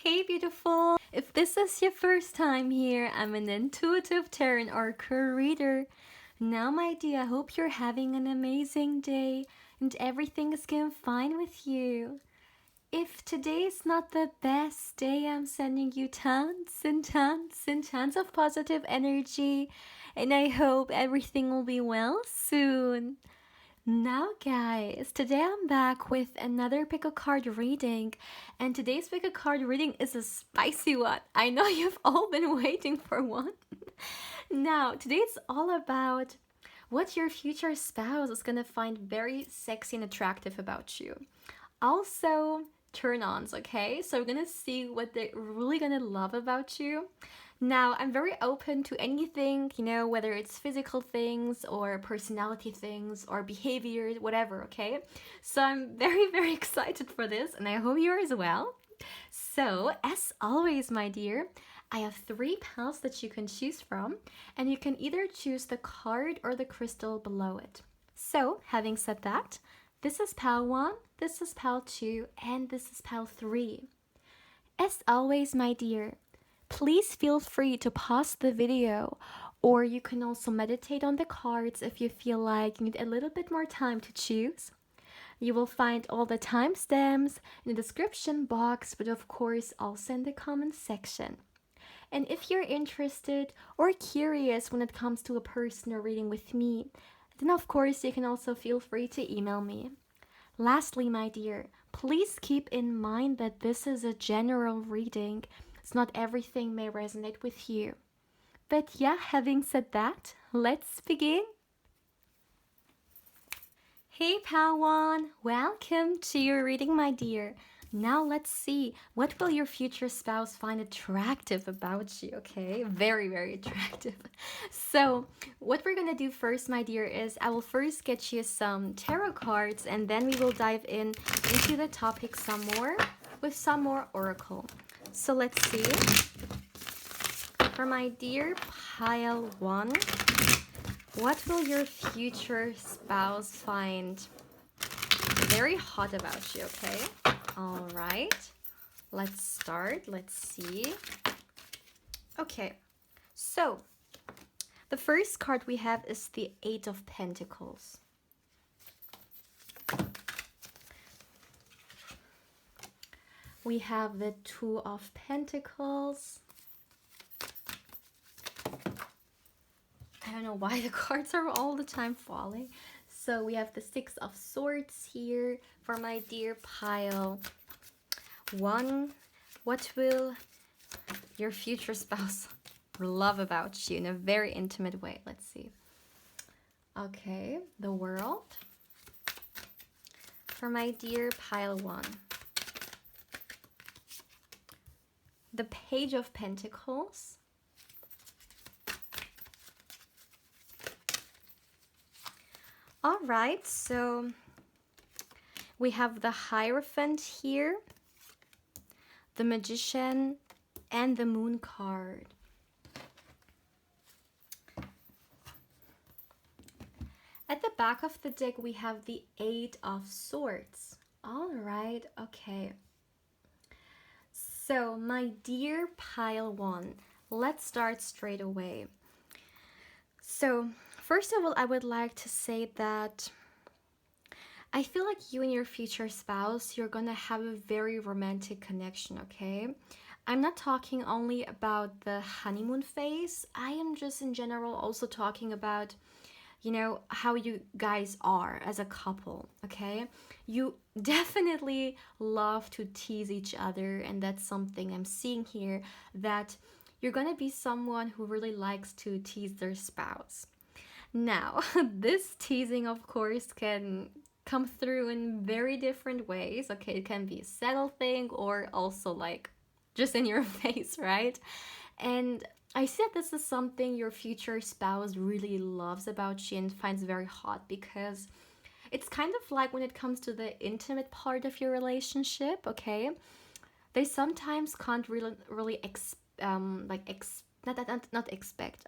Hey beautiful! If this is your first time here, I'm an intuitive tarot oracle reader. Now my dear, I hope you're having an amazing day and everything is going fine with you. If today is not the best day, I'm sending you tons and tons and tons of positive energy, and I hope everything will be well soon. Now guys, today I'm back with another pick a card reading, and today's pick a card reading is a spicy one. I know you've all been waiting for one. Now, today it's all about what your future spouse is gonna find very sexy and attractive about you. Also, turn-ons, okay? So we're gonna see what they're really gonna love about you. Now, I'm very open to anything, whether it's physical things or personality things or behavior, whatever, okay? So I'm very, very excited for this, and I hope you are as well. So, as always, my dear, I have 3 piles that you can choose from, and you can either choose the card or the crystal below it. So, having said that, this is pile 1, this is pile 2, and this is pile 3. As always, my dear, please feel free to pause the video, or you can also meditate on the cards if you feel like you need a little bit more time to choose. You will find all the timestamps in the description box, but of course also in the comment section. And if you're interested or curious when it comes to a personal reading with me, then of course you can also feel free to email me. Lastly, my dear, please keep in mind that this is a general reading. So not everything may resonate with you. But yeah, having said that, let's begin. Hey Pal1, welcome to your reading, my dear. Now let's see, what will your future spouse find attractive about you, okay? Very, very attractive. So what we're gonna do first, my dear, is I will first get you some tarot cards, and then we will dive into the topic some more with some more oracle. So let's see. For my dear pile 1, what will your future spouse find very hot about you, okay? All right, let's start. Let's see. Okay, so the first card we have is the 8 of Pentacles. We have the 2 of Pentacles. I don't know why the cards are all the time falling. So we have the 6 of Swords here for my dear pile 1. What will your future spouse love about you in a very intimate way? Let's see. Okay, the World for my dear pile 1. The Page of Pentacles. All right, so we have the Hierophant here, the Magician, and the Moon card. At the back of the deck, we have the 8 of Swords. All right, okay. So, my dear pile 1, let's start straight away. So, first of all, I would like to say that I feel like you and your future spouse, you're gonna have a very romantic connection, okay? I'm not talking only about the honeymoon phase. I am just in general also talking about, how you guys are as a couple, okay? You definitely love to tease each other, and that's something I'm seeing here, that you're gonna be someone who really likes to tease their spouse. Now, this teasing, of course, can come through in very different ways. Okay, it can be a subtle thing or also like just in your face, right? And I see that this is something your future spouse really loves about you and finds very hot, because it's kind of like when it comes to the intimate part of your relationship, okay? They sometimes can't really not expect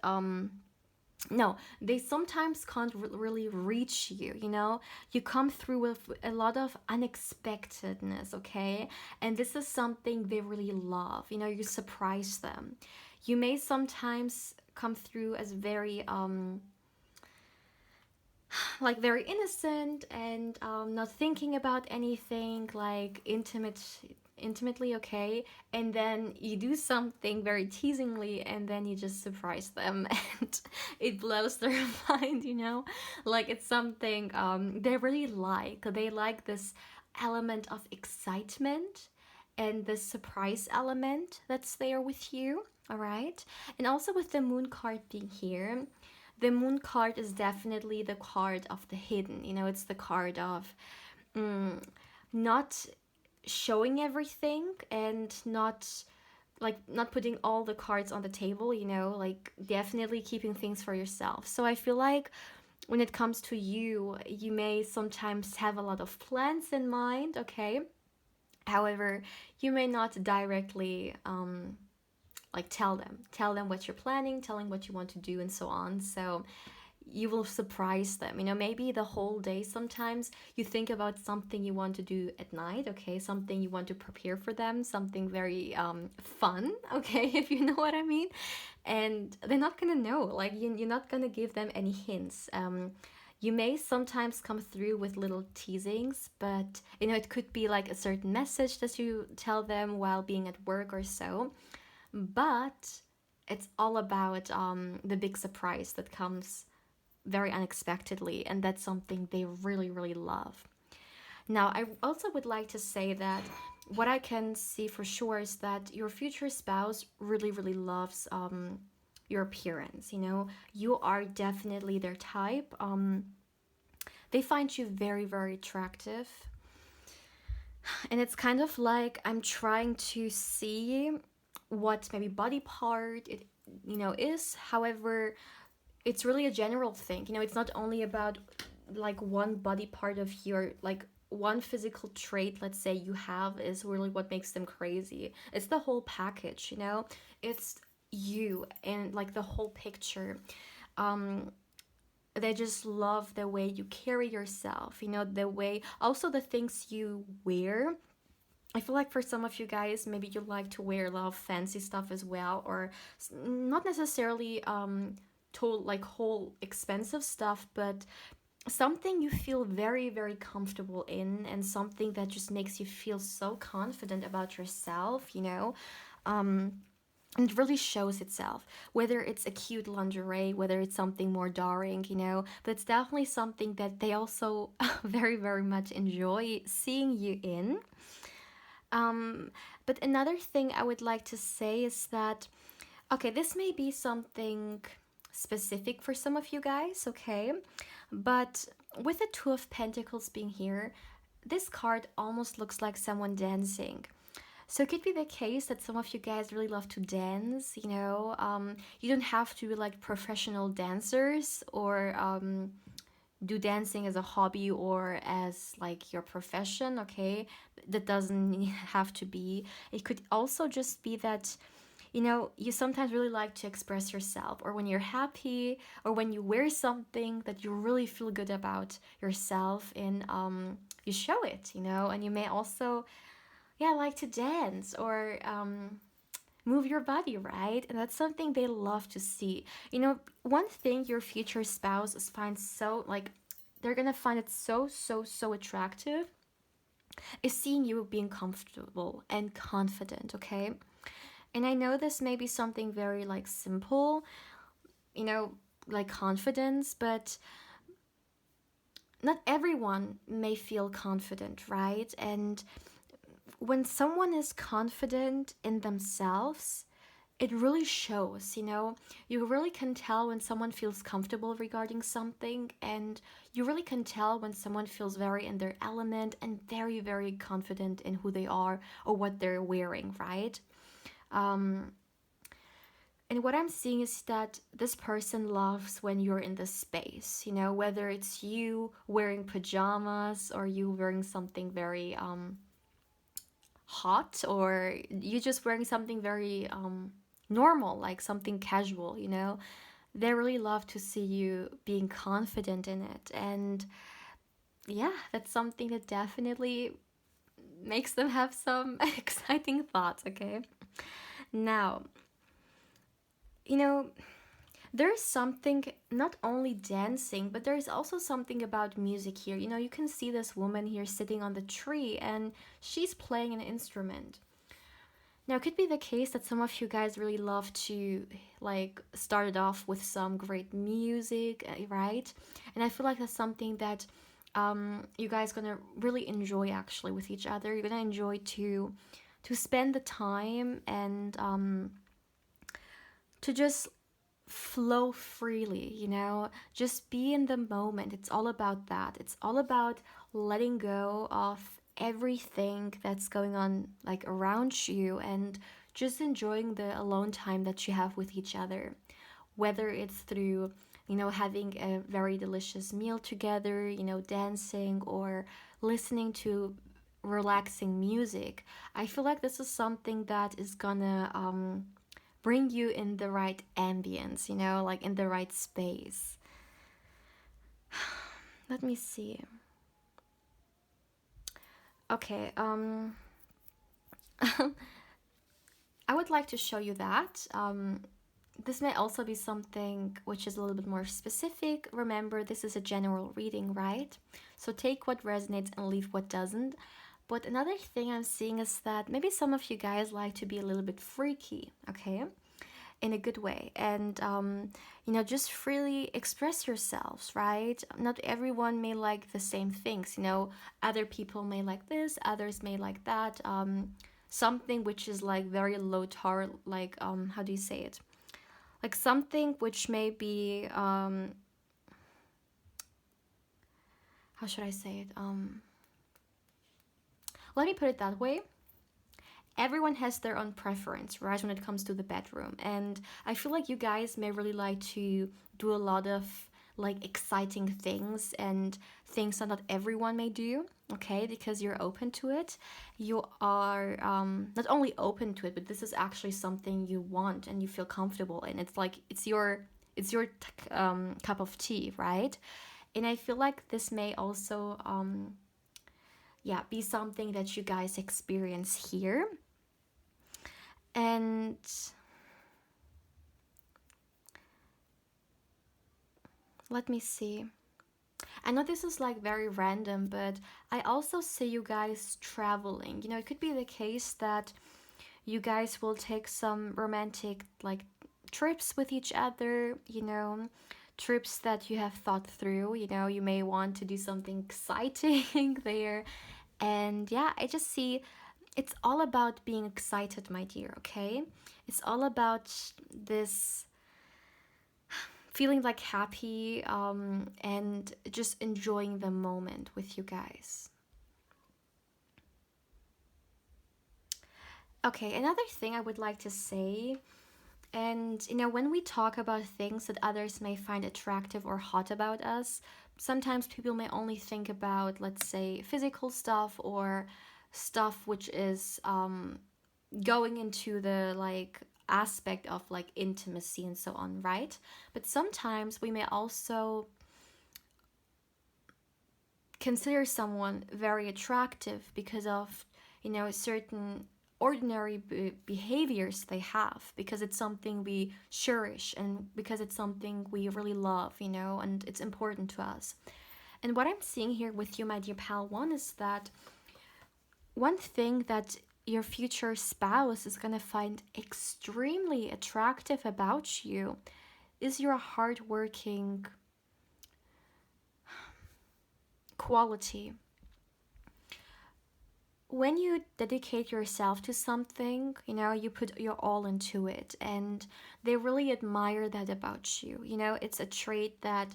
no, they sometimes can't really reach you, you know? You come through with a lot of unexpectedness, okay? And this is something they really love. You know, you surprise them. You may sometimes come through as very like very innocent and not thinking about anything, like intimately, okay, and then you do something very teasingly and then you just surprise them and it blows their mind, you know, like it's something they really like. They like this element of excitement and the surprise element that's there with you. All right, and also with the moon card being here, the moon card is definitely the card of the hidden. You know, it's the card of not showing everything and not putting all the cards on the table, you know, like definitely keeping things for yourself. So I feel like when it comes to you, you may sometimes have a lot of plans in mind, okay? However, you may not directly like tell them what you're planning, telling what you want to do and so on. So you will surprise them, you know, maybe the whole day. Sometimes you think about something you want to do at night, okay, something you want to prepare for them, something very fun, okay, if you know what I mean, and they're not gonna know, like you're not gonna give them any hints. You may sometimes come through with little teasings, but you know, it could be like a certain message that you tell them while being at work or so, but it's all about the big surprise that comes very unexpectedly, and that's something they really, really love. Now, I also would like to say that what I can see for sure is that your future spouse really, really loves your appearance. You know, you are definitely their type. They find you very, very attractive. And it's kind of like I'm trying to see what maybe body part it, you know, is. However, it's really a general thing. You know, it's not only about like one body part of your, like one physical trait, let's say, you have is really what makes them crazy. It's the whole package, you know? It's you and like the whole picture. Um they just love the way you carry yourself, you know, the way, also the things you wear. I feel like for some of you guys, maybe you like to wear a lot of fancy stuff as well, or not necessarily like whole expensive stuff, but something you feel very, very comfortable in, and something that just makes you feel so confident about yourself, you know. And it really shows itself, whether it's a cute lingerie, whether it's something more daring, you know, but it's definitely something that they also very, very much enjoy seeing you in. um, but another thing I would like to say is that, okay, this may be something specific for some of you guys, okay? But with the Two of Pentacles being here, this card almost looks like someone dancing. So it could be the case that some of you guys really love to dance, you know. You don't have to be like professional dancers or do dancing as a hobby or as like your profession, okay? That doesn't have to be. It could also just be that, you know, you sometimes really like to express yourself, or when you're happy, or when you wear something that you really feel good about yourself, and you show it, you know. And you may also, yeah, like to dance or move your body, right? And that's something they love to see. You know, one thing your future spouse finds so, like, they're gonna find it so, so, so attractive is seeing you being comfortable and confident, okay? And I know this may be something very like simple, you know, like confidence, but not everyone may feel confident, right? And when someone is confident in themselves, it really shows, you know. You really can tell when someone feels comfortable regarding something, and you really can tell when someone feels very in their element and very, very confident in who they are or what they're wearing, right? Um, and what I'm seeing is that this person loves when you're in the space, you know, whether it's you wearing pajamas or you wearing something very hot, or you just wearing something very normal, like something casual, you know. they really love to see you being confident in it. And yeah, that's something that definitely makes them have some exciting thoughts, okay? Now, you know, there's something, not only dancing, but there's also something about music here. You know, you can see this woman here sitting on the tree and she's playing an instrument. Now, it could be the case that some of you guys really love to like start it off with some great music, right? And I feel like that's something that you guys gonna really enjoy actually with each other. You're gonna enjoy to spend the time and to just flow freely, you know, just be in the moment. It's all about that. It's all about letting go of everything that's going on like around you and just enjoying the alone time that you have with each other, whether it's through, you know, having a very delicious meal together, you know, dancing or listening to relaxing music. I feel like this is something that is gonna bring you in the right ambience, you know, like in the right space. Let me see. Okay, I would like to show you that. This may also be something which is a little bit more specific. Remember, this is a general reading, right? So take what resonates and leave what doesn't. But another thing I'm seeing is that maybe some of you guys like to be a little bit freaky, okay? In a good way. And, you know, just freely express yourselves, right? Not everyone may like the same things, you know. Other people may like this, others may like that. Something which is like very low tar, like, how do you say it? Like something which may be, how should I say it? Let me put it that way. Everyone has their own preference, right, when it comes to the bedroom. And I feel like you guys may really like to do a lot of like exciting things and things that not everyone may do, okay, because you're open to it. You are not only open to it, but this is actually something you want and you feel comfortable in. It's like it's your cup of tea, right? And I feel like this may also yeah, be something that you guys experience here. And let me see. I know this is like very random, but I also see you guys traveling. You know, it could be the case that you guys will take some romantic like trips with each other, you know, trips that you have thought through. You know, you may want to do something exciting there. And yeah, I just see it's all about being excited, my dear, okay? It's all about this feeling like happy and just enjoying the moment with you guys. Okay, another thing I would like to say, and you know, when we talk about things that others may find attractive or hot about us, sometimes people may only think about, let's say, physical stuff or stuff which is going into the like aspect of like intimacy and so on, right? But sometimes we may also consider someone very attractive because of, you know, certain ordinary behaviors they have, because it's something we cherish and because it's something we really love, you know, and it's important to us. And what I'm seeing here with you, my dear pal one, is that one thing that your future spouse is going to find extremely attractive about you is your hardworking quality. When you dedicate yourself to something, you know, you put your all into it, and they really admire that about you. You know, it's a trait that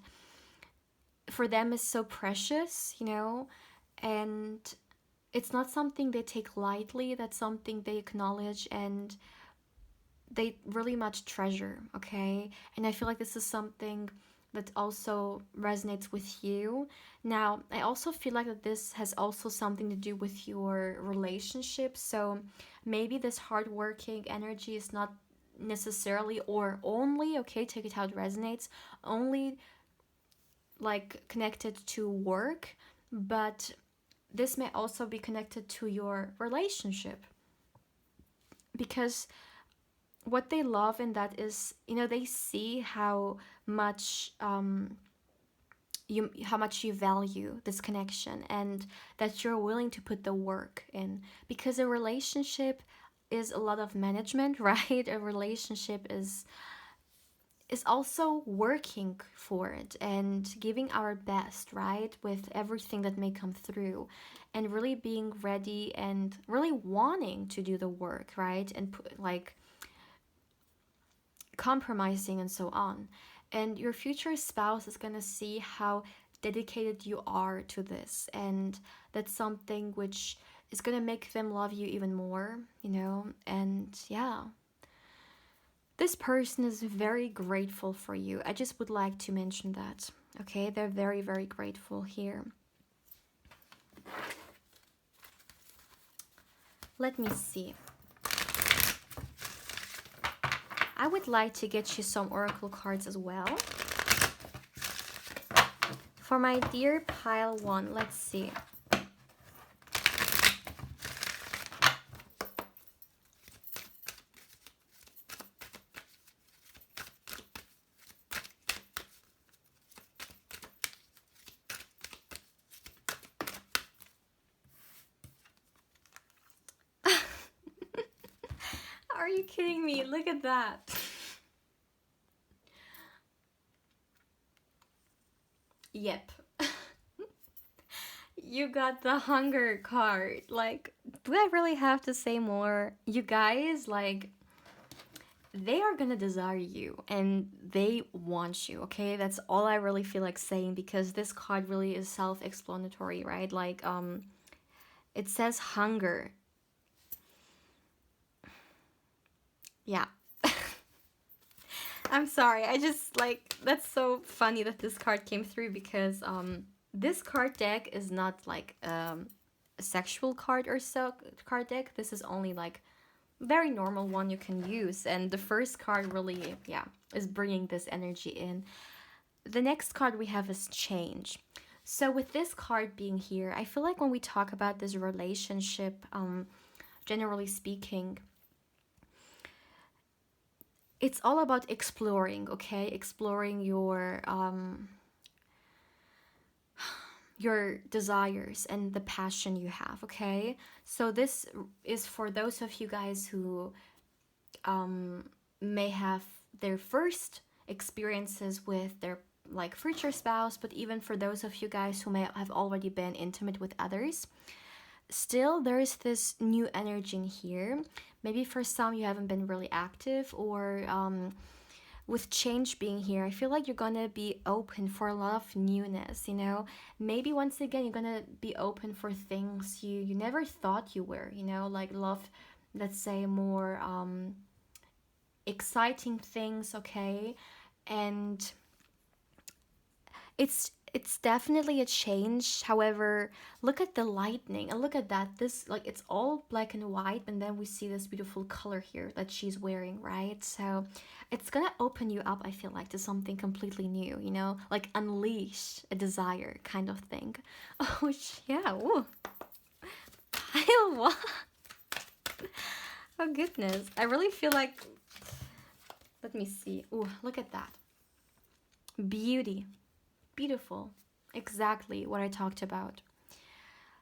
for them is so precious, you know, and it's not something they take lightly. That's something they acknowledge and they really much treasure, okay? And I feel like this is something that also resonates with you. Now, I also feel like that this has also something to do with your relationship. So maybe this hardworking energy is not necessarily or only, okay, take it how it resonates, only like connected to work, but this may also be connected to your relationship, because what they love in that is, you know, they see how much you value this connection, and that you're willing to put the work in, because a relationship is a lot of management, right? A relationship is also working for it and giving our best, right, with everything that may come through, and really being ready and really wanting to do the work, right, and like compromising and so on. And your future spouse is going to see how dedicated you are to this, and that's something which is going to make them love you even more, you know. And yeah, this person is very grateful for you. I just would like to mention that. Okay, they're very, very grateful here. Let me see. I would like to get you some oracle cards as well. For my dear pile 1, let's see. Are you kidding me? Look at that. Yep. You got the hunger card. Like, do I really have to say more? You guys, like, they are gonna desire you and they want you, okay? That's all I really feel like saying, because this card really is self-explanatory, right? Like, it says hunger. Yeah. I'm sorry. I just like, that's so funny that this card came through, because this card deck is not like a sexual card or so card deck. This is only like very normal one you can use, and the first card really, yeah, is bringing this energy in. The next card we have is change. So with this card being here, I feel like when we talk about this relationship, generally speaking, it's all about exploring, okay? Exploring your desires and the passion you have, okay? So this is for those of you guys who may have their first experiences with their like future spouse, but even for those of you guys who may have already been intimate with others, still there's this new energy in here. Maybe for some you haven't been really active, or with change being here, I feel like you're gonna be open for a lot of newness, you know. Maybe once again you're gonna be open for things you never thought you were, you know, like love, let's say more exciting things, okay? And it's definitely a change. However, look at the lightning and look at that. This, like, it's all black and white, and then we see this beautiful color here that she's wearing, right? So it's gonna open you up, I feel like, to something completely new, you know, like unleash a desire kind of thing. Oh yeah. Ooh. Pile 1. Oh goodness, I really feel like, let me see. Ooh, look at that. Beauty. Beautiful. Exactly what I talked about.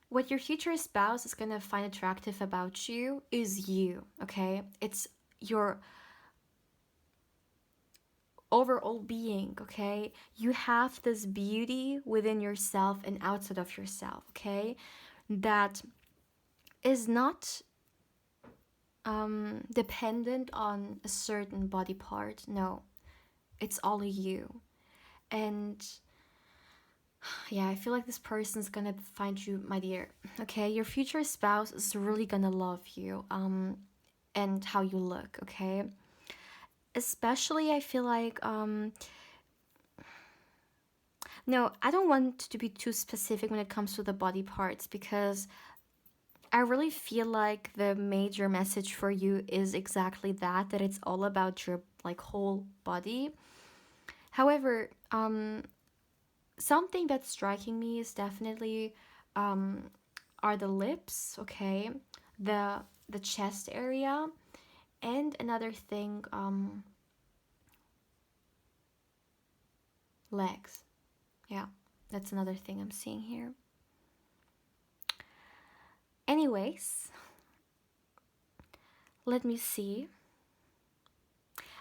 What your future spouse is going to find attractive about you is you, okay? It's your overall being, okay? You have this beauty within yourself and outside of yourself, okay? That is not dependent on a certain body part. No, it's all you. And yeah, I feel like this person's gonna find you, my dear. Okay, your future spouse is really gonna love you, and how you look. Okay, especially I feel like, no, I don't want to be too specific when it comes to the body parts, because I really feel like the major message for you is exactly that, that it's all about your like whole body. However, something that's striking me is definitely are the lips, okay? The the chest area, and another thing, legs. Yeah, that's another thing I'm seeing here. Anyways, let me see.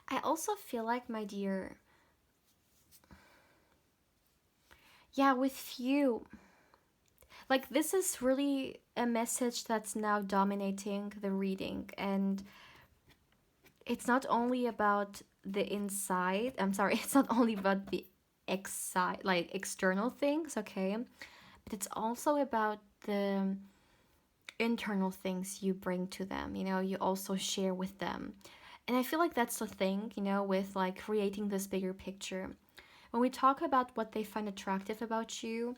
I also feel like, my dear, yeah, with you, like this is really a message that's now dominating the reading, and it's not only about the inside. I'm sorry, it's not only about the exide, like external things, okay? But it's also about the internal things you bring to them, you know, you also share with them. And I feel like that's the thing, you know, with like creating this bigger picture. When we talk about what they find attractive about you,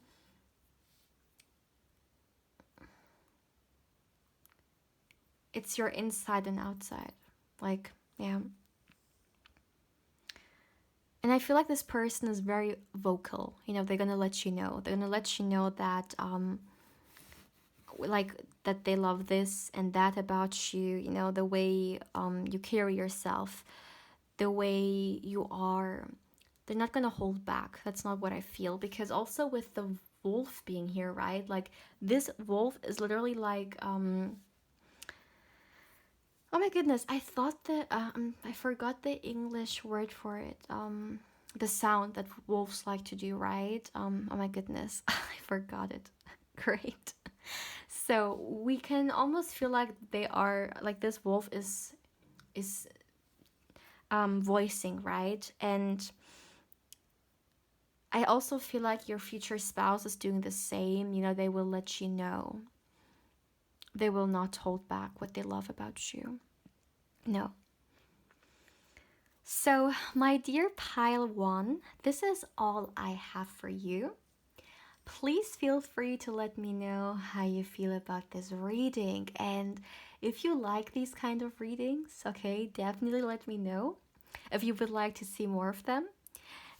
it's your inside and outside. Like, yeah. And I feel like this person is very vocal. You know, they're gonna let you know. They're gonna let you know that, like, that they love this and that about you. You know, the way you carry yourself, the way you are. They're not gonna hold back. That's not what I feel. Because also with the wolf being here, right? Like, this wolf is literally like, oh my goodness, I thought that I forgot the English word for it. The sound that wolves like to do, right? Oh my goodness, I forgot it. Great. So we can almost feel like they are like this wolf is voicing, right? And I also feel like your future spouse is doing the same. You know, they will let you know. They will not hold back what they love about you. No. So, my dear pile one, this is all I have for you. Please feel free to let me know how you feel about this reading, and if you like these kind of readings, okay, definitely let me know if you would like to see more of them.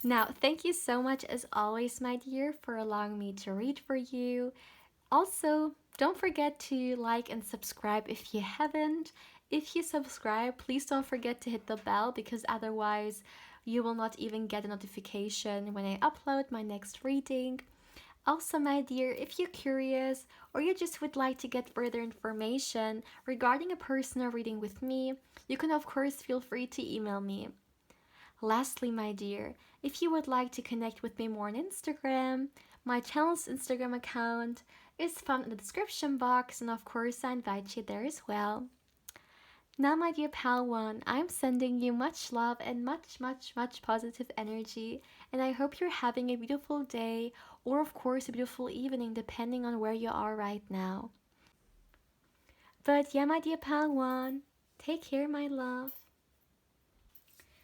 Now, thank you so much as always, my dear, for allowing me to read for you. Also, don't forget to like and subscribe if you haven't. If you subscribe, please don't forget to hit the bell, because otherwise you will not even get a notification when I upload my next reading. Also, my dear, if you're curious or you just would like to get further information regarding a personal reading with me, you can of course feel free to email me. Lastly, my dear, if you would like to connect with me more on Instagram, my channel's Instagram account is found in the description box, and of course I invite you there as well. Now, my dear pal one, I'm sending you much love and much positive energy, and I hope you're having a beautiful day, or of course a beautiful evening, depending on where you are right now. But yeah, my dear pal one, take care, my love.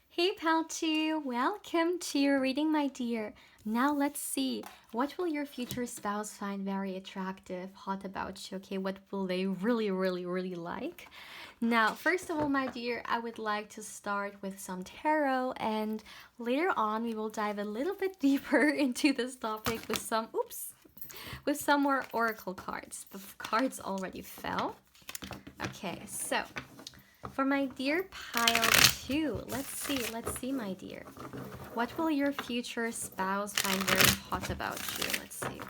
Hey pal 2, welcome to your reading, my dear. Now let's see, what will your future spouse find very attractive, hot about you, okay? What will they really like? Now, first of all, my dear, I would like to start with some tarot, and later on we will dive a little bit deeper into this topic with some, with some more oracle cards. The cards already fell. Okay, so for my dear pile 2, let's see, my dear. What will your future spouse find very hot about you? Let's see.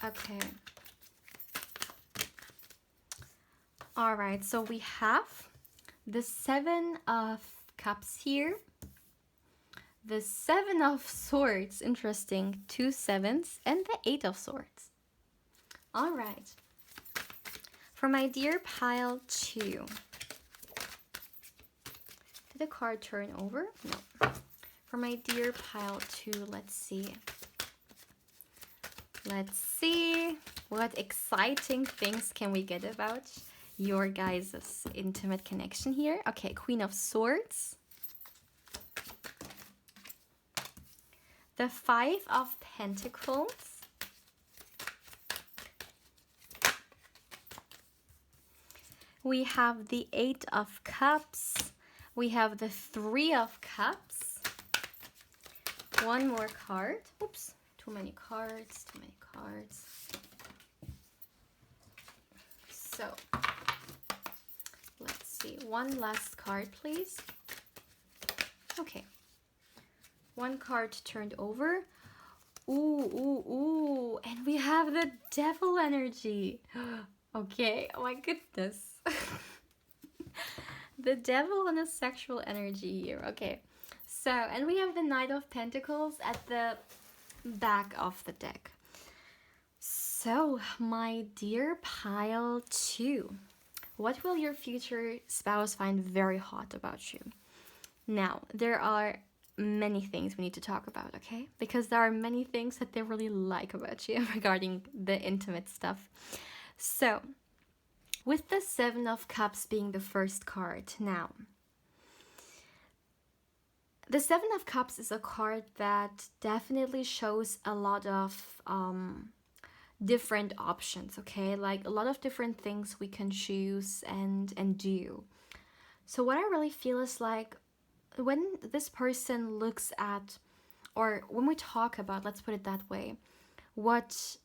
Okay. All right, so we have the 7 of Cups here. The 7 of Swords, interesting, 2 sevens, and the 8 of Swords. All right. For my dear pile 2. Did the card turn over? No. For my dear pile 2, let's see. Let's see. What exciting things can we get about your guys' intimate connection here? Okay, Queen of Swords. the Five of Pentacles, we have the Eight of Cups, we have the Three of Cups, one more card, oops, too many cards. So, let's see, one last card, please. Okay, one card turned over. Ooh, and we have the Devil energy. Okay, oh my goodness. The Devil and a sexual energy here. Okay, so, and we have the Knight of Pentacles at the back of the deck. So, my dear pile 2, what will your future spouse find very hot about you? Now, there are many things we need to talk about, okay? Because there are many things that they really like about you regarding the intimate stuff. So, with the Seven of Cups being the first card, now, the Seven of Cups is a card that definitely shows a lot of different options, okay? Like a lot of different things we can choose and do. So what I really feel is like when this person looks at, or when we talk about, let's put it that way, what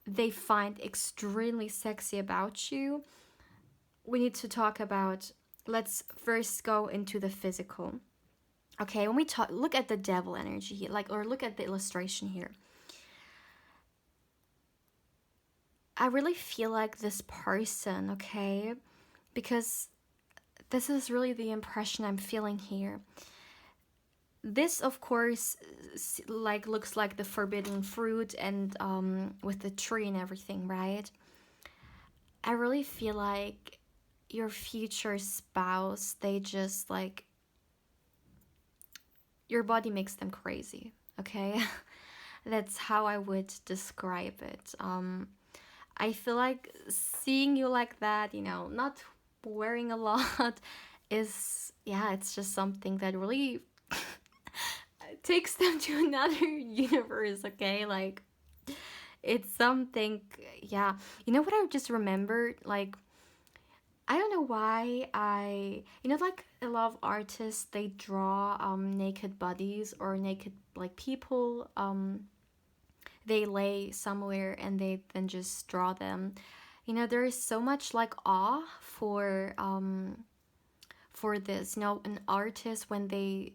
they find extremely sexy about you, we need to talk about, let's first go into the physical. Okay, when we look at the Devil energy here, like, or look at the illustration here, I really feel like this person, okay, because this is really the impression I'm feeling here. This, of course, like looks like the forbidden fruit and with the tree and everything, right? I really feel like your future spouse, they just like, your body makes them crazy, okay? That's how I would describe it. I feel like seeing you like that, you know, not wearing a lot is, yeah, it's just something that really takes them to another universe, okay? Like, it's something, yeah. You know what I just remembered? Like, I don't know why you know, like a lot of artists, they draw naked bodies or naked, like, people, they lay somewhere and they then just draw them. You know, there is so much like awe for this. You know, an artist, when they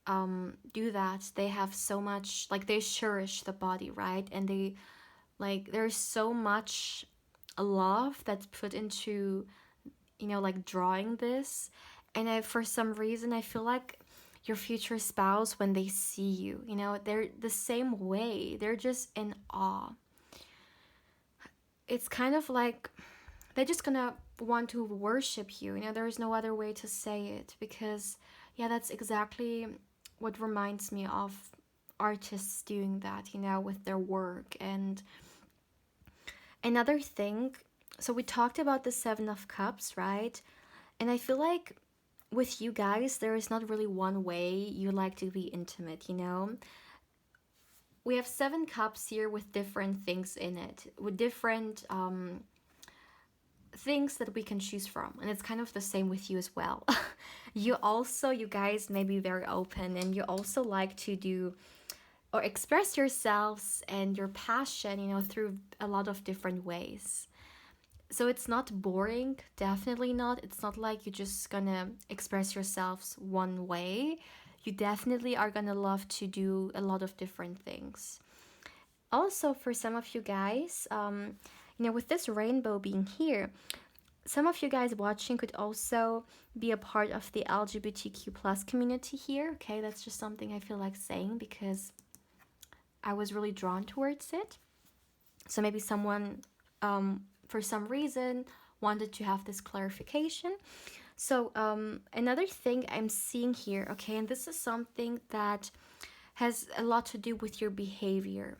do that, they have so much, like, they cherish the body, right? And they, like, there's so much love that's put into, you know, like, drawing this. And for some reason, I feel like your future spouse, when they see you, you know, they're the same way. They're just in awe. It's kind of like they're just gonna want to worship you. You know, there's no other way to say it, because, yeah, that's exactly what reminds me of artists doing that, you know, with their work. And another thing, so we talked about the Seven of Cups, right? And I feel like with you guys, there is not really one way you like to be intimate, you know? We have 7 cups here with different things in it, with different things that we can choose from. And it's kind of the same with you as well. You guys may be very open, and you also like to do or express yourselves and your passion, you know, through a lot of different ways. So it's not boring, definitely not. It's not like you're just gonna express yourselves one way. You definitely are gonna love to do a lot of different things. Also, for some of you guys, you know, with this rainbow being here, some of you guys watching could also be a part of the LGBTQ plus community here. Okay, that's just something I feel like saying because I was really drawn towards it. So maybe someone, for some reason, wanted to have this clarification. So another thing I'm seeing here, okay, and this is something that has a lot to do with your behavior.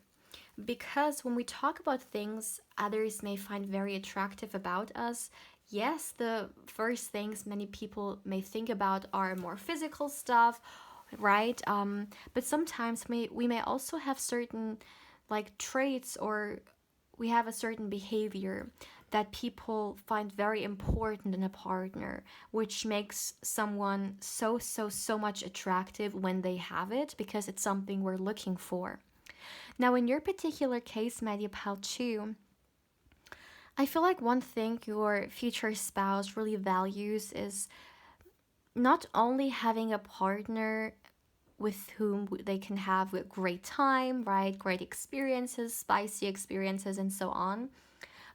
Because when we talk about things others may find very attractive about us, yes, the first things many people may think about are more physical stuff, right? But sometimes we may also have certain like traits, or we have a certain behavior that people find very important in a partner, which makes someone so much attractive when they have it, because it's something we're looking for. Now, in your particular case, my dear pal, too, I feel like one thing your future spouse really values is not only having a partner with whom they can have a great time, right? Great experiences, spicy experiences, and so on.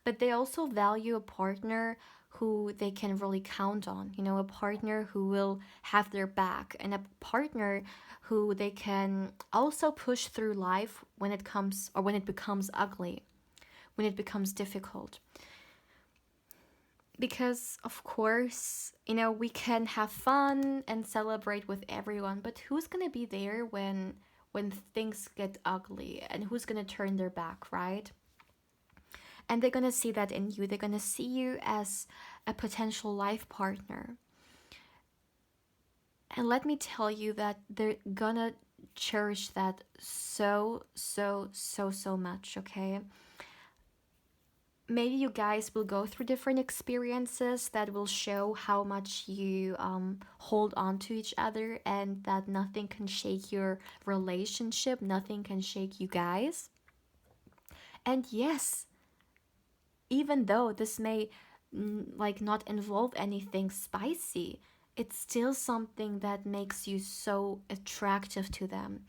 But they also value a partner who they can really count on, you know, a partner who will have their back, and a partner who they can also push through life when it comes, or when it becomes ugly, when it becomes difficult. Because of course, you know, we can have fun and celebrate with everyone, but who's going to be there when things get ugly, and who's going to turn their back, right? And they're going to see that in you. They're going to see you as a potential life partner. And let me tell you that they're going to cherish that so much, okay? Maybe you guys will go through different experiences that will show how much you hold on to each other, and that nothing can shake your relationship, nothing can shake you guys. And yes, even though this may like not involve anything spicy, it's still something that makes you so attractive to them,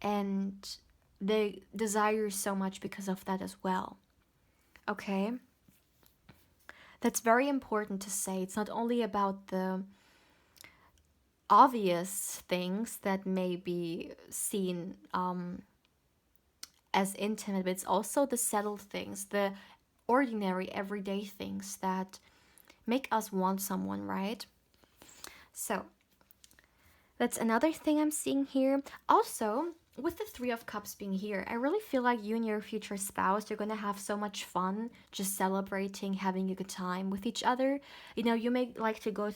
and they desire you so much because of that as well. Okay, that's very important to say. It's not only about the obvious things that may be seen as intimate, but it's also the settled things, the ordinary everyday things that make us want someone, right? So that's another thing I'm seeing here. Also, with the Three of Cups being here, I really feel like you and your future spouse, you're gonna have so much fun just celebrating, having a good time with each other. You know, you may like to go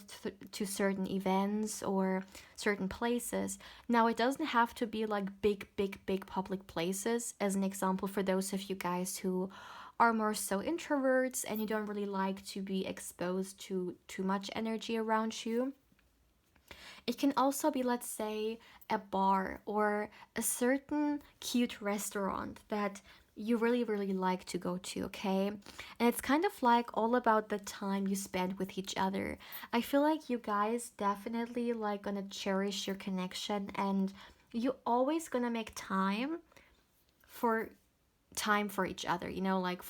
to certain events or certain places. Now, it doesn't have to be like big public places. As an example, for those of you guys who are more so introverts and you don't really like to be exposed to too much energy around you, it can also be, let's say, a bar or a certain cute restaurant that you really like to go to, okay? And it's kind of like all about the time you spend with each other. I feel like you guys definitely like gonna cherish your connection, and you always gonna make for time for each other, you know, like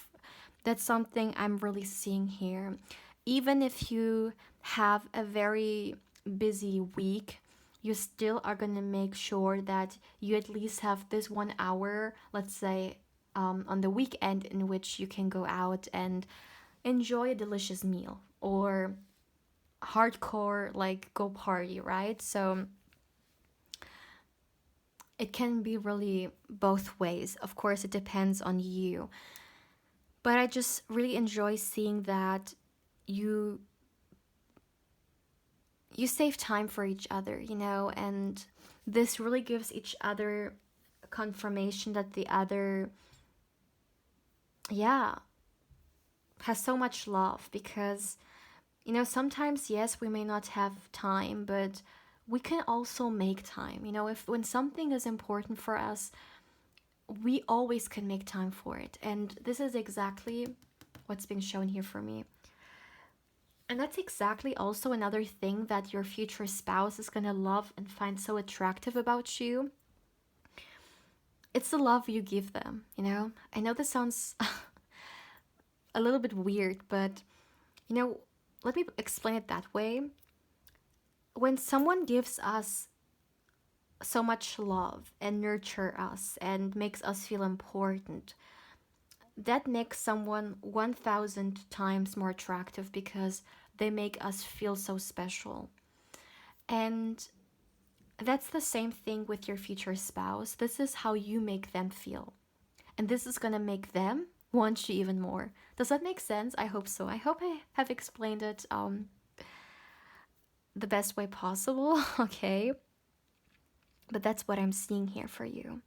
that's something I'm really seeing here. Even if you have a very busy week, you still are going to make sure that you at least have this 1 hour, let's say, on the weekend, in which you can go out and enjoy a delicious meal, or hardcore like go party, right? So it can be really both ways. Of course, it depends on you. But I just really enjoy seeing that you save time for each other, you know, and this really gives each other confirmation that the other, yeah, has so much love. Because, you know, sometimes, yes, we may not have time, but we can also make time. You know, if when something is important for us, we always can make time for it. And this is exactly what's being shown here for me. And that's exactly also another thing that your future spouse is going to love and find so attractive about you. It's the love you give them, you know? I know this sounds a little bit weird, but, you know, let me explain it that way. When someone gives us so much love and nurture us and makes us feel important, that makes someone 1,000 times more attractive, because they make us feel so special. And that's the same thing with your future spouse. This is how you make them feel. And this is going to make them want you even more. Does that make sense? I hope so. I hope I have explained it the best way possible. Okay. But that's what I'm seeing here for you.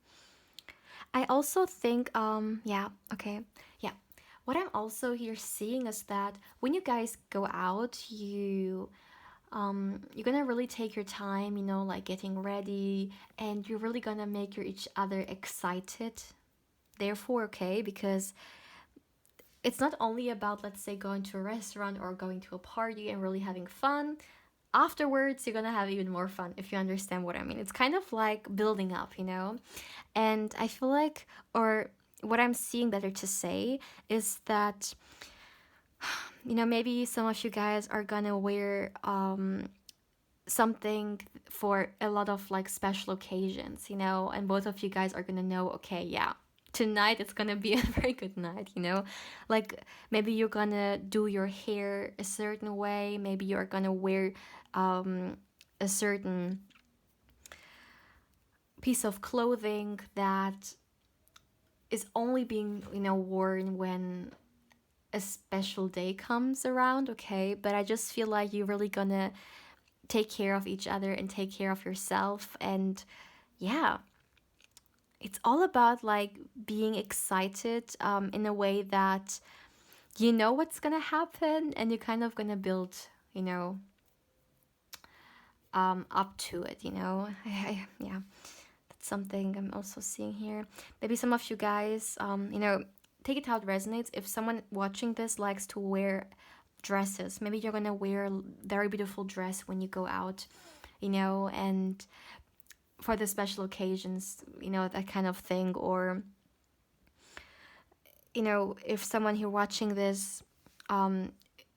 I also think, yeah, okay, yeah. What I'm also here seeing is that when you guys go out, you're gonna really take your time, you know, like getting ready, and you're really gonna make your each other excited. Therefore, okay, because it's not only about, let's say, going to a restaurant or going to a party and really having fun. Afterwards, you're gonna have even more fun, if you understand what I mean. It's kind of like building up, you know? And I feel like, or what I'm seeing better to say is that, you know, maybe some of you guys are gonna wear something for a lot of like special occasions, you know, and both of you guys are gonna know, okay, yeah, tonight it's gonna be a very good night, you know, like maybe you're gonna do your hair a certain way, maybe you're gonna wear a certain piece of clothing that is only being, you know, worn when a special day comes around, okay? But I just feel like you're really gonna take care of each other and take care of yourself. And yeah, it's all about like being excited in a way that you know what's gonna happen and you're kind of gonna build, you know, up to it, you know. Yeah, that's something I'm also seeing here. Maybe some of you guys, you know, take it how it resonates. If someone watching this likes to wear dresses, maybe you're gonna wear a very beautiful dress when you go out, you know, and for the special occasions, you know, that kind of thing. Or, you know, if someone here watching this,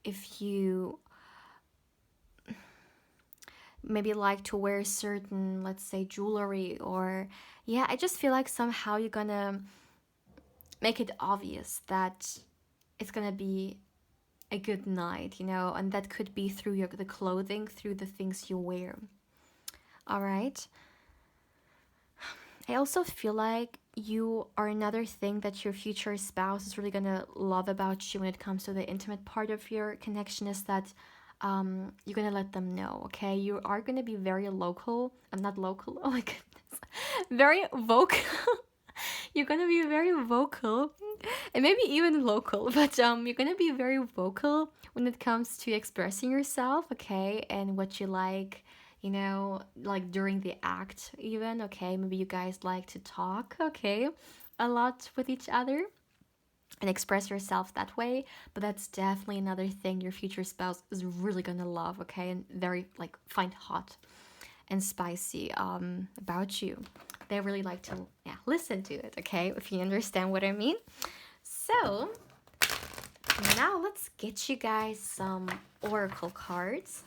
if you maybe like to wear certain, let's say, jewelry, or yeah, I just feel like somehow you're gonna make it obvious that it's gonna be a good night, you know, and that could be through the clothing, through the things you wear. All right. I also feel like you are another thing that your future spouse is really gonna love about you when it comes to the intimate part of your connection, is that you're gonna let them know, okay? You are gonna be very local. I'm not local. Oh my goodness, very vocal. You're gonna be very vocal, and maybe even local. But you're gonna be very vocal when it comes to expressing yourself, okay, and what you like. You know, like during the act, even, okay? Maybe you guys like to talk, okay, a lot with each other and express yourself that way. But that's definitely another thing your future spouse is really gonna love, okay, and very like find hot and spicy about you. They really like to, yeah, listen to it, okay, if you understand what I mean. So now let's get you guys some oracle cards.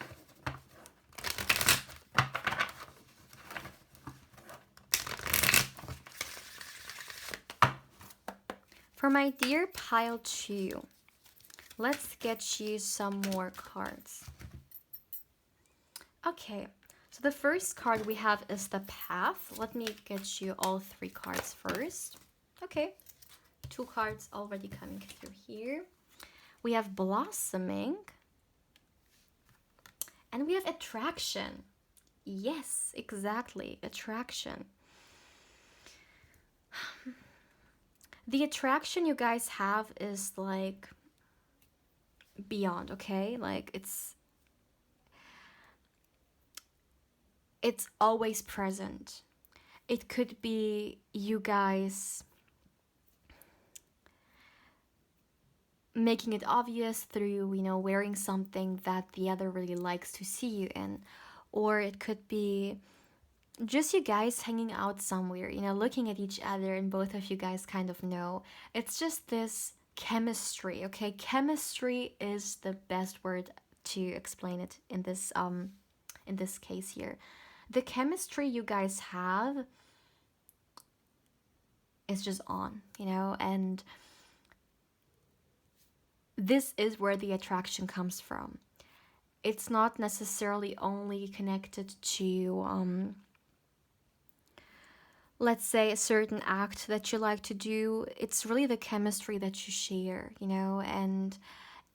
For my dear pile 2, let's get you some more cards. Okay, so the first card we have is the Path. Let me get you all 3 cards first. Okay, 2 cards already coming through here. We have Blossoming. And we have Attraction. Yes, exactly, Attraction. The attraction you guys have is like beyond, okay? Like it's always present. It could be you guys making it obvious through, you know, wearing something that the other really likes to see you in. Or it could be just you guys hanging out somewhere, you know, looking at each other, and both of you guys kind of know. It's just this chemistry, okay? Chemistry is the best word to explain it in this case here. The chemistry you guys have is just on, you know, and this is where the attraction comes from. It's not necessarily only connected to let's say a certain act that you like to do. It's really the chemistry that you share, you know, and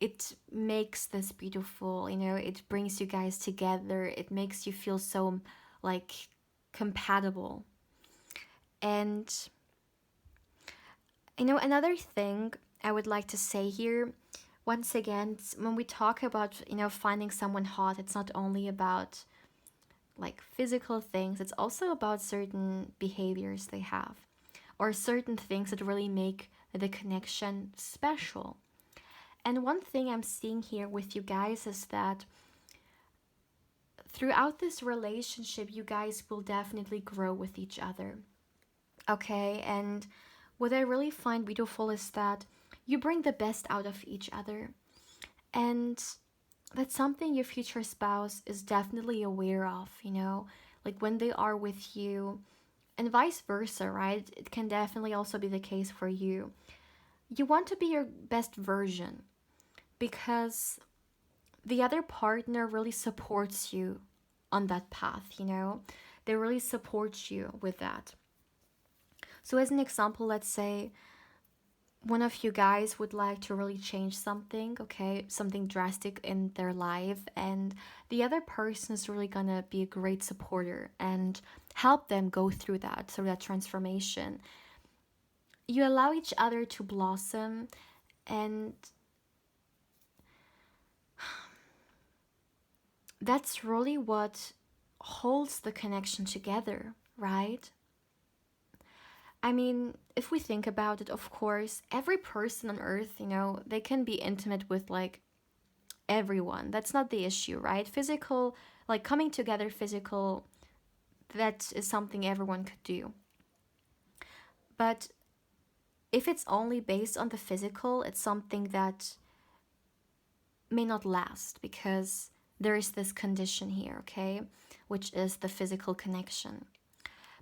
it makes this beautiful, you know, it brings you guys together. It makes you feel so like compatible. And another thing I would like to say here, once again, when we talk about, finding someone hot, it's not only about like physical things, it's also about certain behaviors they have, or certain things that really make the connection special. And one thing I'm seeing here with you guys is that throughout this relationship, you guys will definitely grow with each other. Okay, and what I really find beautiful is that you bring the best out of each other. And that's something your future spouse is definitely aware of, like when they are with you, and vice versa, right? It can definitely also be the case for you. You want to be your best version because the other partner really supports you on that path, They really support you with that. So as an example, let's say one of you guys would like to really change something, okay, something drastic in their life, and the other person is really gonna be a great supporter and help them go through that transformation. You allow each other to blossom, and that's really what holds the connection together, right? I mean, if we think about it, of course, every person on earth, they can be intimate with like everyone. That's not the issue, right? Physical, like coming together physical, that is something everyone could do. But if it's only based on the physical, it's something that may not last because there is this condition here, okay? Which is the physical connection.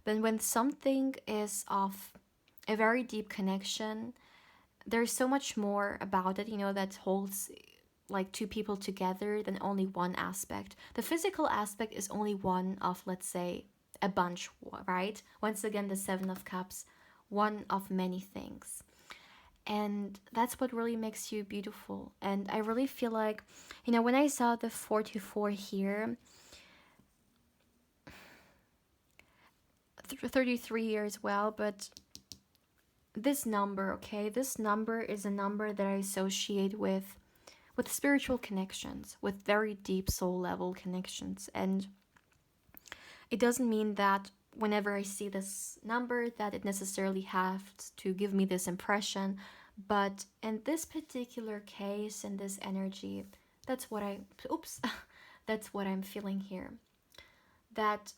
But when something is of a very deep connection, there's so much more about it, that holds like two people together than only one aspect. The physical aspect is only one of, let's say, a bunch, right? Once again, the Seven of Cups, one of many things. And that's what really makes you beautiful. And I really feel like, when I saw the 44 here, 33 here as well, but this number, okay, this number is a number that I associate with spiritual connections, with very deep soul level connections. And it doesn't mean that whenever I see this number that it necessarily has to give me this impression, but in this particular case, in this energy, that's what that's what I'm feeling here. That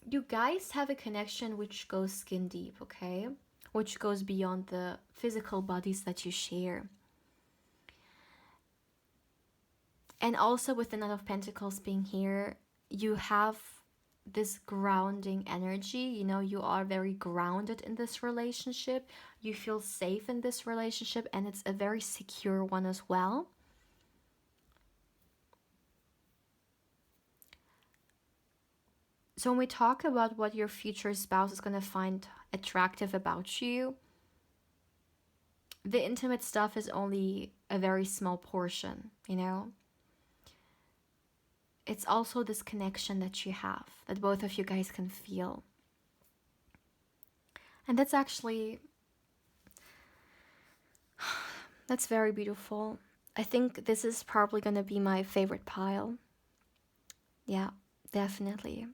you guys have a connection which goes skin deep, okay? Which goes beyond the physical bodies that you share. And also with the Knight of Pentacles being here, you have this grounding energy. You are very grounded in this relationship. You feel safe in this relationship, and it's a very secure one as well. So when we talk about what your future spouse is going to find attractive about you, the intimate stuff is only a very small portion, It's also this connection that you have, that both of you guys can feel. And that's very beautiful. I think this is probably going to be my favorite pile. Yeah, definitely.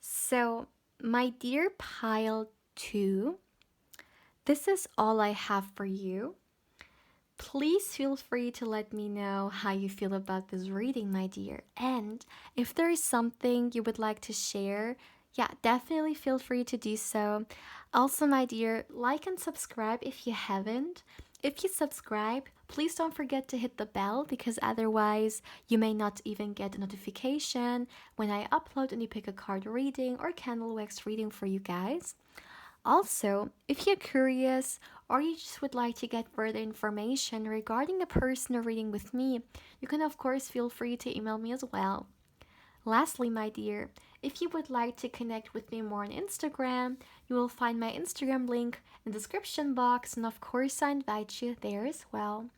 So, my dear pile 2, this is all I have for you. Please feel free to let me know how you feel about this reading, my dear. And if there is something you would like to share, yeah, definitely feel free to do so. Also, my dear, like and subscribe if you haven't. If you subscribe, please don't forget to hit the bell, because otherwise you may not even get a notification when I upload a new pick a card reading or candle wax reading for you guys. Also, if you're curious or you just would like to get further information regarding a personal reading with me, you can of course feel free to email me as well. Lastly, my dear, if you would like to connect with me more on Instagram, you will find my Instagram link in the description box, and of course I invite you there as well.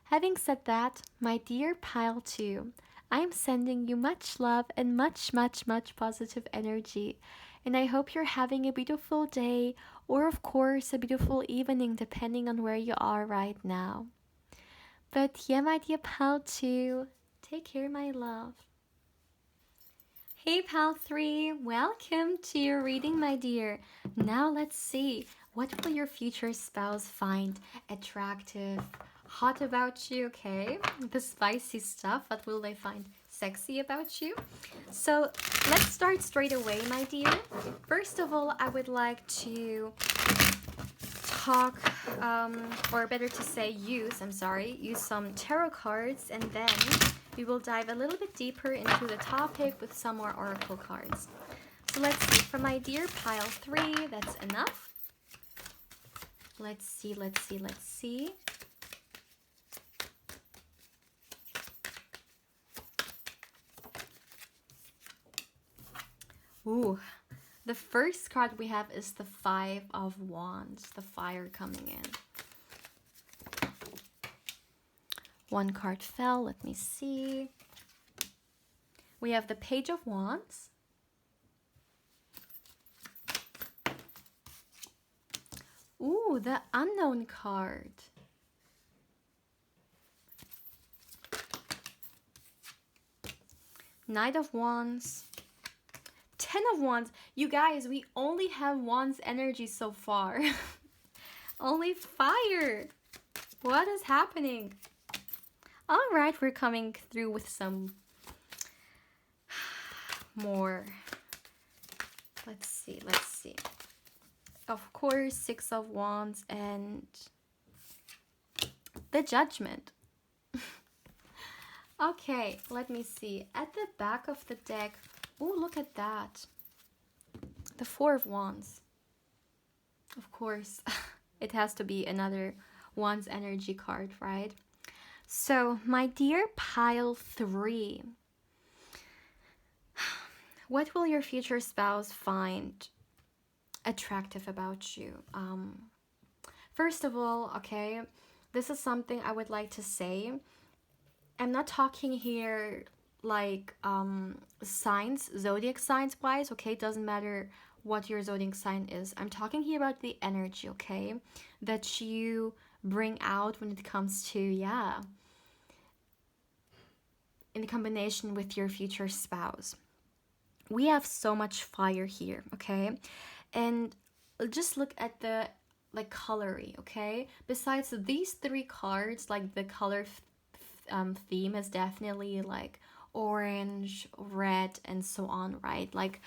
Having said that, my dear pile 2, I'm sending you much love and much, much, much positive energy. And I hope you're having a beautiful day, or of course, a beautiful evening, depending on where you are right now. But yeah, my dear pal 2, take care, my love. Hey, pal 3, welcome to your reading, my dear. Now let's see, what will your future spouse find attractive, hot about you, okay? The spicy stuff, what will they find sexy about you? So let's start straight away, my dear. First of all, I would like to talk, or better to say use some tarot cards, and then we will dive a little bit deeper into the topic with some more oracle cards. So let's see, for my dear pile 3, that's enough. Let's see. Ooh, the first card we have is the 5 of Wands, the fire coming in. One card fell, let me see. We have the Page of Wands. Ooh, the Unknown card. Knight of Wands. 10 of Wands. You guys, we only have Wands energy so far. Only fire. What is happening? All right, we're coming through with some more. Let's see. Of course, 6 of Wands and the Judgment. Okay, let me see. At the back of the deck, oh, look at that. The 4 of Wands. Of course, it has to be another Wands energy card, right? So, my dear pile 3, what will your future spouse find attractive about you? First of all, okay, this is something I would like to say. I'm not talking here like signs, zodiac signs wise, okay? It doesn't matter what your zodiac sign is. I'm talking here about the energy, okay, that you bring out when it comes to, yeah, in combination with your future spouse. We have so much fire here, okay? And just look at the like coloring, okay? Besides these 3 cards, like the color theme is definitely like orange, red, and so on, right? Like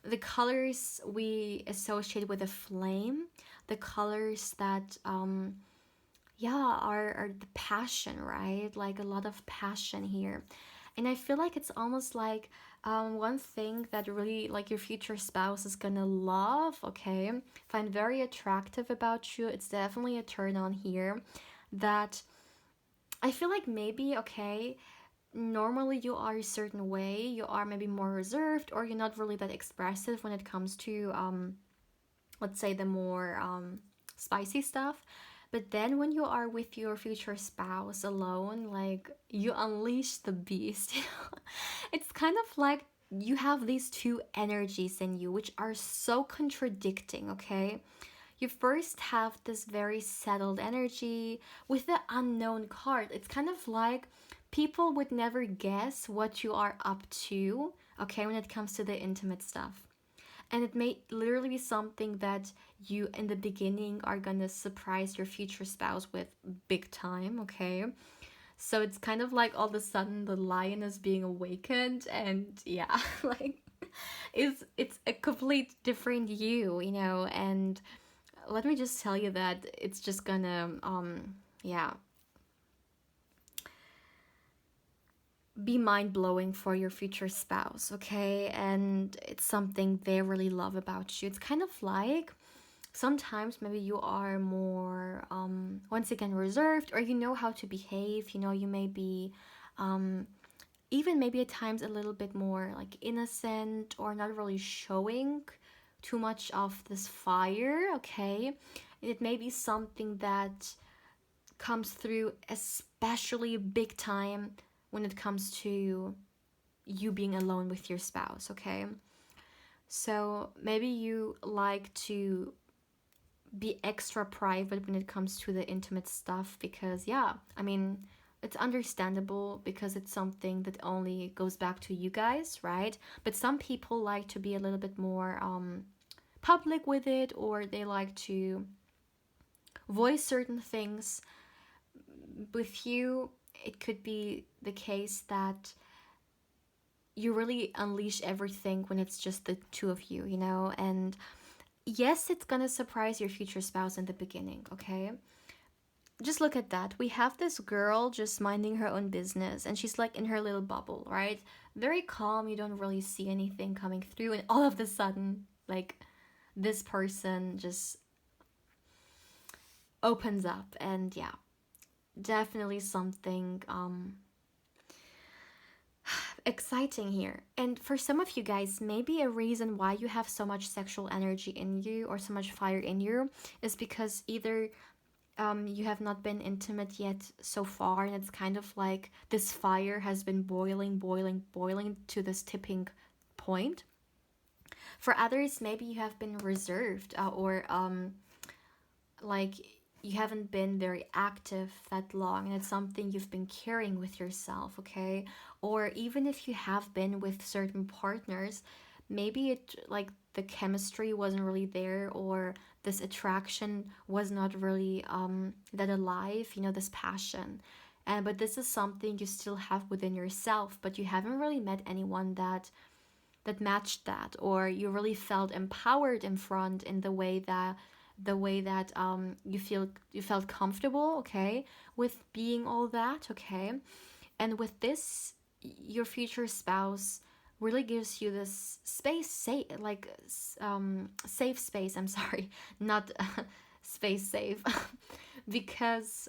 the colors we associate with a flame, the colors that are the passion, right? Like a lot of passion here. And I feel like it's almost like one thing that really like your future spouse is gonna love, okay, find very attractive about you. It's definitely a turn on here that I feel like maybe, okay, normally you are a certain way, you are maybe more reserved, or you're not really that expressive when it comes to let's say the more spicy stuff. But then when you are with your future spouse alone, like you unleash the beast. It's kind of like you have these 2 energies in you which are so contradicting, okay? You first have this very settled energy with the unknown card. It's kind of like people would never guess what you are up to, okay, when it comes to the intimate stuff. And it may literally be something that you in the beginning are gonna surprise your future spouse with big time, okay? So it's kind of like all of a sudden the lion is being awakened, and yeah, like it's a complete different you know, and let me just tell you that it's just gonna be mind-blowing for your future spouse, okay? And it's something they really love about you. It's kind of like sometimes maybe you are more once again reserved, or you know how to behave, you know, you may be even maybe at times a little bit more like innocent, or not really showing too much of this fire, okay? It may be something that comes through especially big time when it comes to you being alone with your spouse, okay? So maybe you like to be extra private when it comes to the intimate stuff because, yeah, I mean, it's understandable because it's something that only goes back to you guys, right? But some people like to be a little bit more public with it, or they like to voice certain things. With you, it could be the case that you really unleash everything when it's just the two of you, you know? And yes, it's gonna surprise your future spouse in the beginning, okay? Just look at that. We have this girl just minding her own business, and she's like in her little bubble, right? Very calm, you don't really see anything coming through, and all of a sudden, like, this person just opens up, and yeah, definitely something exciting here. And for some of you guys, maybe a reason why you have so much sexual energy in you or so much fire in you is because either you have not been intimate yet so far, and it's kind of like this fire has been boiling to this tipping point. For others, maybe you have been reserved, or like you haven't been very active that long, and it's something you've been carrying with yourself, okay? Or even if you have been with certain partners, maybe it, like, the chemistry wasn't really there, or this attraction was not really that alive, you know, this passion. And but this is something you still have within yourself, but you haven't really met anyone that matched that, or you really felt empowered in front in the way that you felt comfortable, okay, with being all that, okay. And with this, your future spouse really gives you this space, safe space, I'm sorry, not space safe, because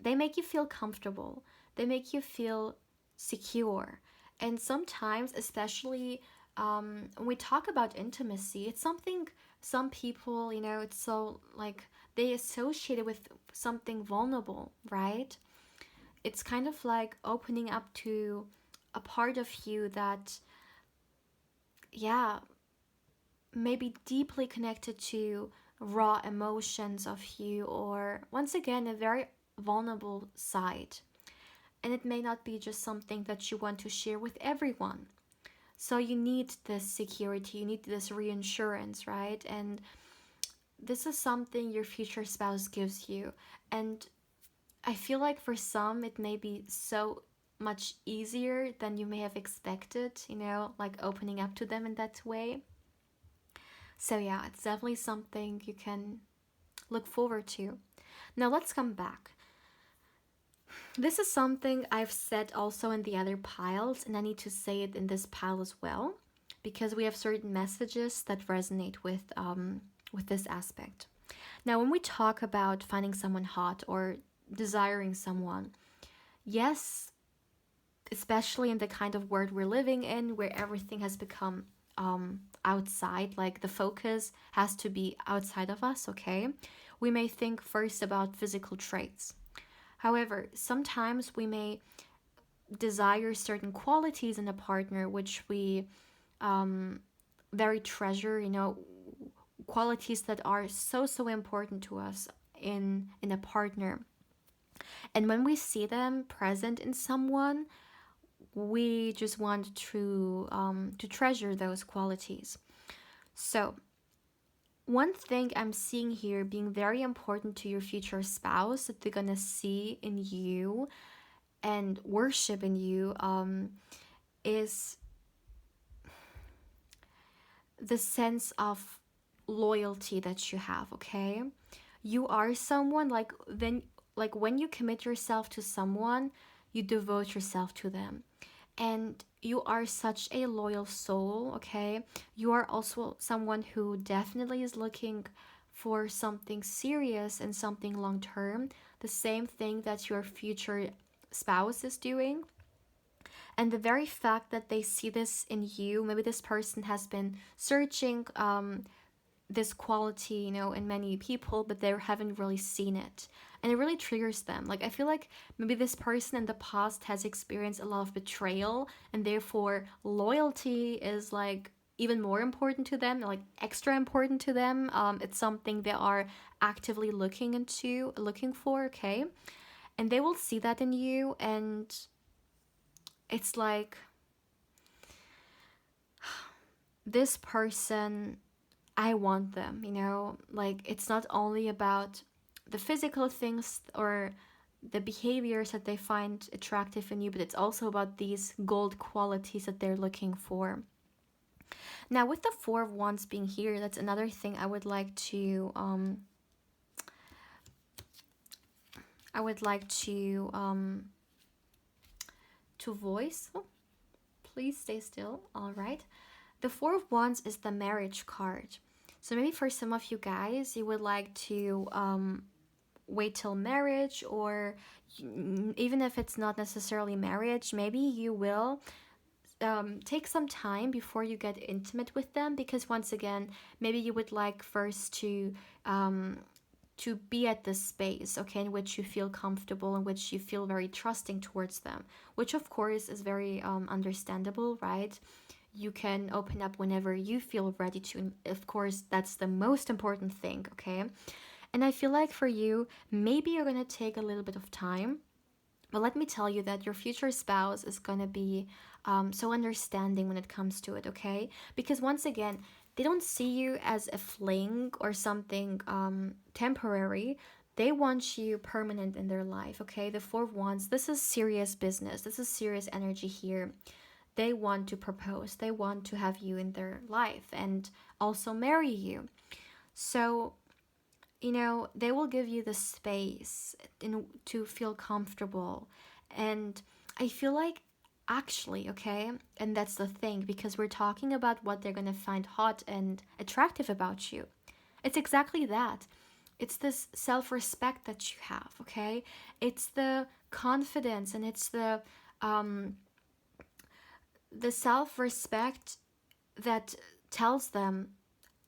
they make you feel comfortable, they make you feel secure. And sometimes, especially when we talk about intimacy, it's something some people, you know, it's so like they associate it with something vulnerable, right? It's kind of like opening up to a part of you that, yeah, maybe deeply connected to raw emotions of you, or once again, a very vulnerable side. And it may not be just something that you want to share with everyone. So you need this security, you need this reassurance, right? And this is something your future spouse gives you. And I feel like for some, it may be so much easier than you may have expected, you know, like opening up to them in that way. So, yeah, it's definitely something you can look forward to. Now, let's come back. This is something I've said also in the other piles, and I need to say it in this pile as well, because we have certain messages that resonate with this aspect. Now, when we talk about finding someone hot or desiring someone, yes, especially in the kind of world we're living in, where everything has become outside, like the focus has to be outside of us, okay? We may think first about physical traits. However, sometimes we may desire certain qualities in a partner which we very treasure, you know, qualities that are so important to us in a partner. And when we see them present in someone, we just want to treasure those qualities. So one thing I'm seeing here being very important to your future spouse that they're gonna see in you and worship in you is the sense of loyalty that you have, okay? You are someone like when you commit yourself to someone, you devote yourself to them. And you are such a loyal soul, okay? You are also someone who definitely is looking for something serious and something long term, the same thing that your future spouse is doing. And the very fact that they see this in you, maybe this person has been searching this quality, you know, in many people, but they haven't really seen it. And it really triggers them. Like, I feel like maybe this person in the past has experienced a lot of betrayal, and therefore loyalty is like even more important to them, like extra important to them. It's something they are actively looking for, okay? And they will see that in you, and it's like this person, I want them, you know? Like, it's not only about the physical things or the behaviors that they find attractive in you, but it's also about these gold qualities that they're looking for. Now, with the Four of Wands being here, that's another thing I would like to voice. Oh, please stay still. All right. The Four of Wands is the marriage card. So maybe for some of you guys, you would like to wait till marriage, or even if it's not necessarily marriage, maybe you will take some time before you get intimate with them, because once again, maybe you would like first to be at this space, okay, in which you feel comfortable, in which you feel very trusting towards them, which of course is very understandable, right? You can open up whenever you feel ready to, and of course that's the most important thing, okay? And I feel like for you, maybe you're gonna take a little bit of time, but let me tell you that your future spouse is gonna be so understanding when it comes to it, okay? Because once again, they don't see you as a fling or something temporary. They want you permanent in their life, okay? The Four of Wands, this is serious business. This is serious energy here. They want to propose. They want to have you in their life and also marry you. So, you know, they will give you the space to feel comfortable. And I feel like, actually, okay, and that's the thing, because we're talking about what they're gonna find hot and attractive about you. It's exactly that. It's this self-respect that you have, okay? It's the confidence, and it's the self-respect that tells them,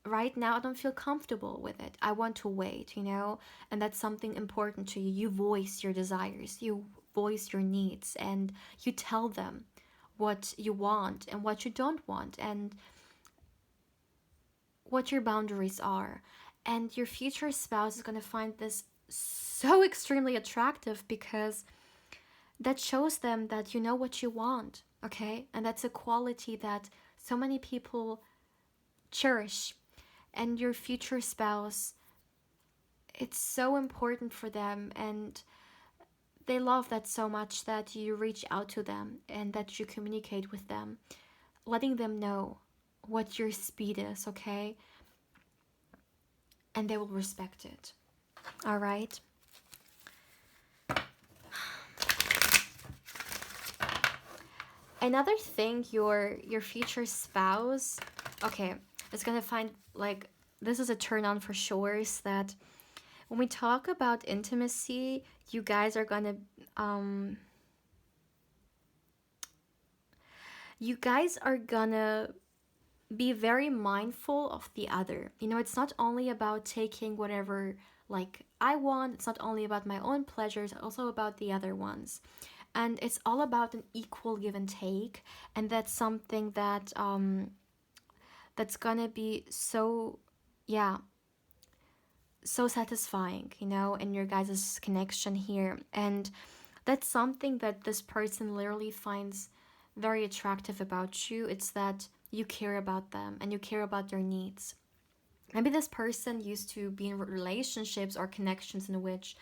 right now I don't feel comfortable with it, I want to wait, you know? And that's something important to you. You voice your desires, you voice your needs, and you tell them what you want and what you don't want, and what your boundaries are. And your future spouse is going to find this so extremely attractive, because that shows them that you know what you want, okay? And that's a quality that so many people cherish. And your future spouse, it's so important for them, and they love that so much that you reach out to them and that you communicate with them, letting them know what your speed is, okay? And they will respect it. All right? Another thing, your future spouse, okay, is gonna find, like, this is a turn on for sure, is that when we talk about intimacy, you guys are gonna be very mindful of the other. You know, it's not only about taking whatever, like, I want, it's not only about my own pleasures, it's also about the other ones. And it's all about an equal give and take, and that's something that that's gonna be so, yeah, so satisfying, you know, in your guys' connection here. And that's something that this person literally finds very attractive about you. It's that you care about them and you care about their needs. Maybe this person used to be in relationships or connections in which,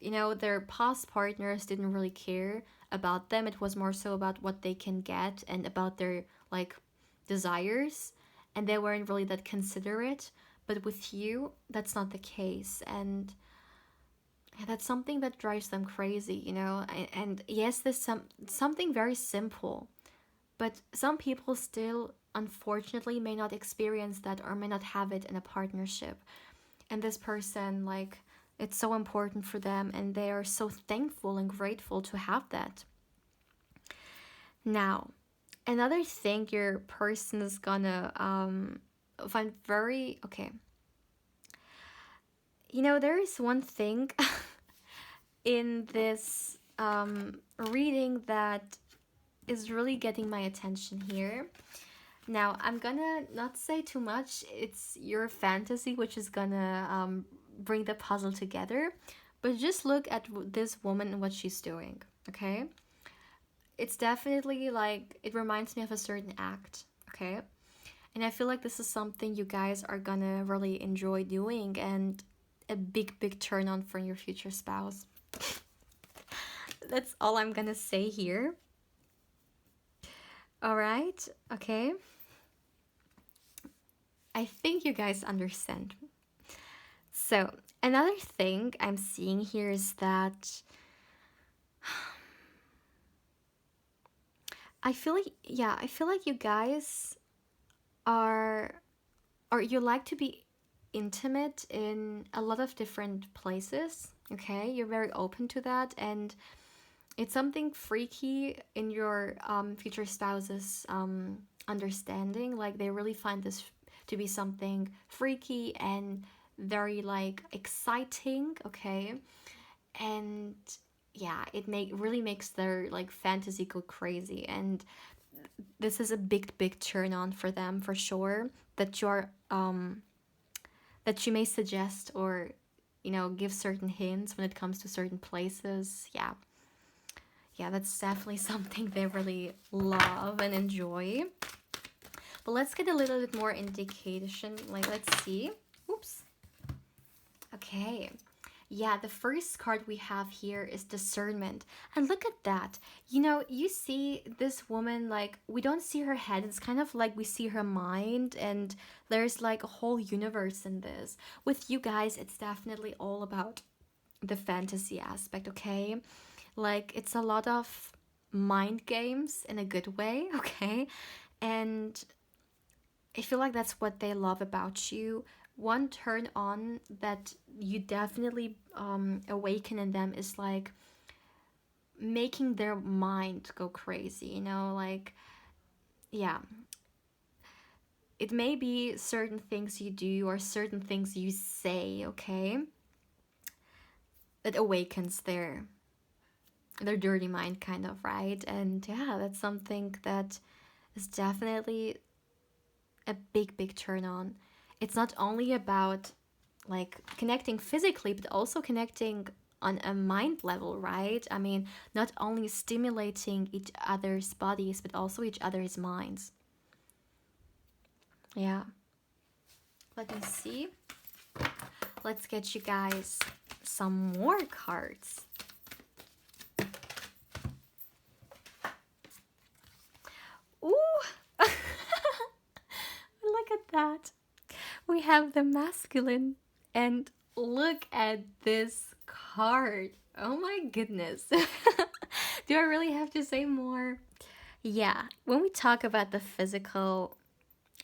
you know, their past partners didn't really care about them. It was more so about what they can get and about their, like, desires, and they weren't really that considerate. But with you, that's not the case, and that's something that drives them crazy, you know. And yes, there's something very simple, but some people still, unfortunately, may not experience that or may not have it in a partnership. And this person, like, it's so important for them, and they are so thankful and grateful to have that. Now, another thing your person is gonna find very okay. You know, there is one thing in this reading that is really getting my attention here. Now, I'm gonna not say too much. It's your fantasy, which is gonna bring the puzzle together. But just look at this woman and what she's doing, okay? It's definitely like, it reminds me of a certain act, okay? And I feel like this is something you guys are gonna really enjoy doing, and a big, big turn on for your future spouse. That's all I'm gonna say here. All right, okay. I think you guys understand. So, another thing I'm seeing here is that I feel like you guys are, or you like to be intimate in a lot of different places, okay? You're very open to that, and it's something freaky in your future spouse's understanding. Like, they really find this to be something freaky and very like exciting, okay? And yeah, it really makes their like fantasy go crazy, and this is a big, big turn on for them for sure. That you may suggest, or give certain hints when it comes to certain places. Yeah, that's definitely something they really love and enjoy. But let's get a little bit more indication. Like, let's see. Oops. Okay. Yeah, the first card we have here is discernment. And look at that. You see this woman, like, we don't see her head. It's kind of like we see her mind, and there's like a whole universe in this. With you guys, it's definitely all about the fantasy aspect, okay? Like, it's a lot of mind games in a good way, okay? And I feel like that's what they love about you. One turn on that you definitely awaken in them is like making their mind go crazy, like, yeah. It may be certain things you do or certain things you say, okay? That awakens their dirty mind, kind of, right? And yeah, that's something that is definitely a big, big turn on. It's not only about like connecting physically, but also connecting on a mind level, right? I mean, not only stimulating each other's bodies, but also each other's minds. Yeah. Let me see. Let's get you guys some more cards. Ooh! Look at that. We have the masculine, and look at this card. Oh my goodness. Do I really have to say more? Yeah, when we talk about the physical,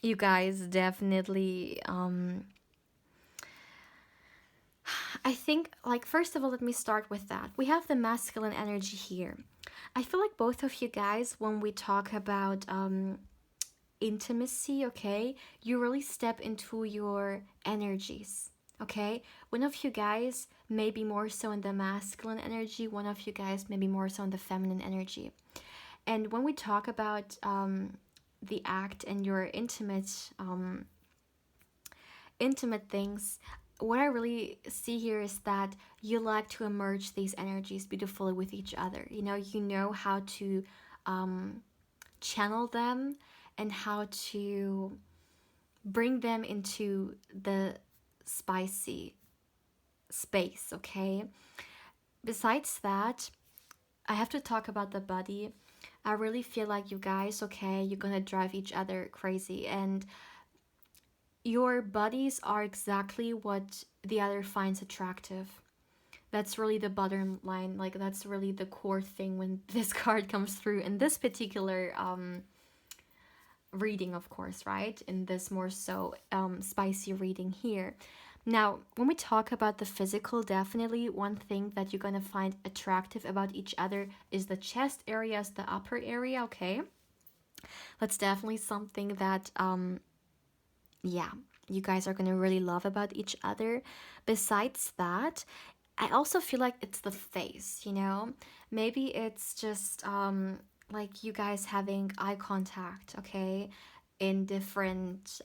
you guys definitely I think, like, first of all, let me start with that. We have the masculine energy here. I feel like both of you guys, when we talk about intimacy, okay, you really step into your energies, okay? One of you guys may be more so in the masculine energy, one of you guys may be more so in the feminine energy. And when we talk about the act and your intimate things, what I really see here is that you like to emerge these energies beautifully with each other. You know how to channel them and how to bring them into the spicy space, okay? Besides that, I have to talk about the body. I really feel like you guys, okay, you're gonna drive each other crazy, and your bodies are exactly what the other finds attractive. That's really the bottom line. Like, that's really the core thing when this card comes through in this particular reading, of course, right? In this more so spicy reading here. Now, when we talk about the physical, definitely one thing that you're gonna find attractive about each other is the chest areas, the upper area, okay? That's definitely something that yeah, you guys are gonna really love about each other. Besides that, I also feel like it's the face, you know? Maybe it's just like you guys having eye contact, okay? In different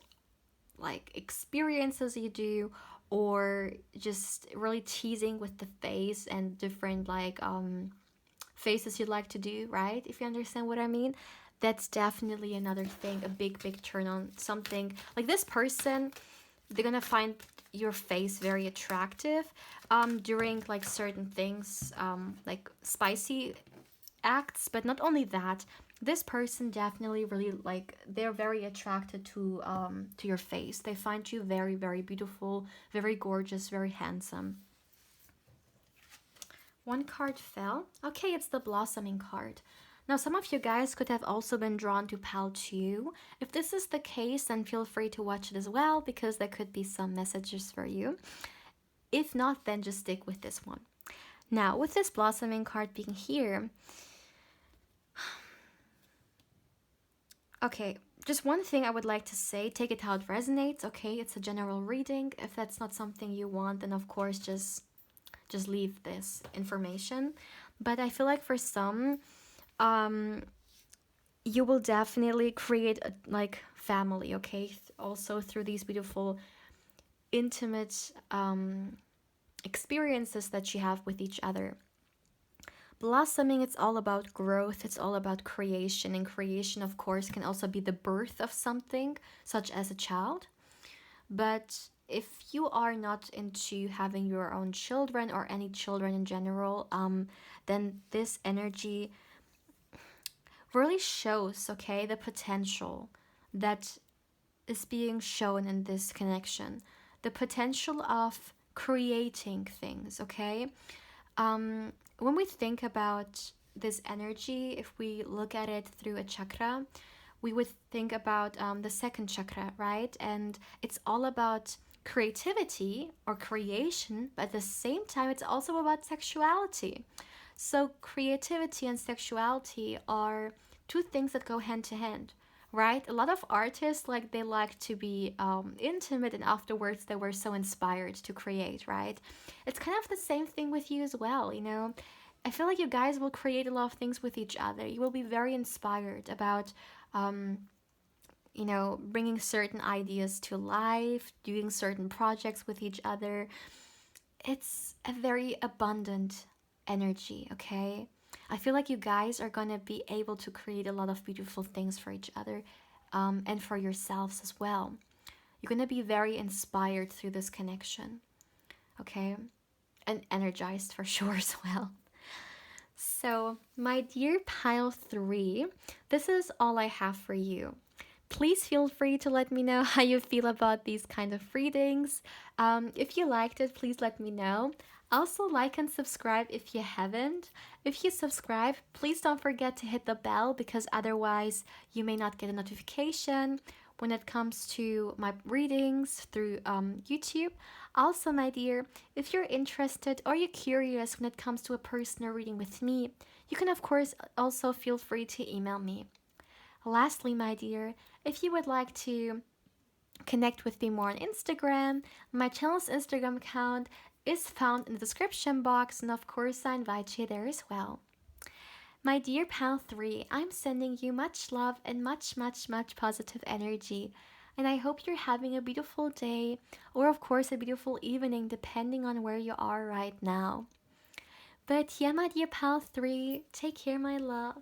like experiences you do, or just really teasing with the face and different like faces you like to do, right? If you understand what I mean. That's definitely another thing, a big turn on. Something like this person, they're gonna find your face very attractive during like certain things, like spicy acts. But not only that, this person definitely really like, they're very attracted to your face. They find you very beautiful, very gorgeous, very handsome. One card fell. Okay, it's the blossoming card. Now, some of you guys could have also been drawn to pile 2. If this is the case, then feel free to watch it as well, because there could be some messages for you. If not, then just stick with this one. Now, with this blossoming card being here, okay, just one thing I would like to say, take it how it resonates, okay? It's a general reading. If that's not something you want, then of course just leave this information. But I feel like for some, you will definitely create a like family, okay? Also through these beautiful intimate experiences that you have with each other. Blossoming, it's all about growth, it's all about creation, and creation of course can also be the birth of something, such as a child. But if you are not into having your own children or any children in general, then this energy really shows, okay, the potential that is being shown in this connection, the potential of creating things, okay? When we think about this energy, if we look at it through a chakra, we would think about the second chakra, right? And it's all about creativity or creation, but at the same time, it's also about sexuality. So, creativity and sexuality are two things that go hand to hand, right? A lot of artists, like, they like to be intimate, and afterwards they were so inspired to create, right? It's kind of the same thing with you as well, you know? I feel like you guys will create a lot of things with each other. You will be very inspired about, um, you know, bringing certain ideas to life, doing certain projects with each other. It's a very abundant energy, okay? I feel like you guys are gonna be able to create a lot of beautiful things for each other, and for yourselves as well. You're gonna be very inspired through this connection, okay? And energized for sure as well. So, my dear pile 3, this is all I have for you. Please feel free to let me know how you feel about these kind of readings. If you liked it, please let me know. Also, like and subscribe if you haven't. If you subscribe, please don't forget to hit the bell, because otherwise you may not get a notification when it comes to my readings through YouTube. Also, my dear, if you're interested or you're curious when it comes to a personal reading with me, you can of course also feel free to email me. Lastly, my dear, if you would like to connect with me more on Instagram, my channel's Instagram account is found in the description box, and of course I invite you there as well. My dear pal 3, I'm sending you much love and much positive energy. And I hope you're having a beautiful day, or of course a beautiful evening, depending on where you are right now. But yeah, my dear pal 3, take care, my love.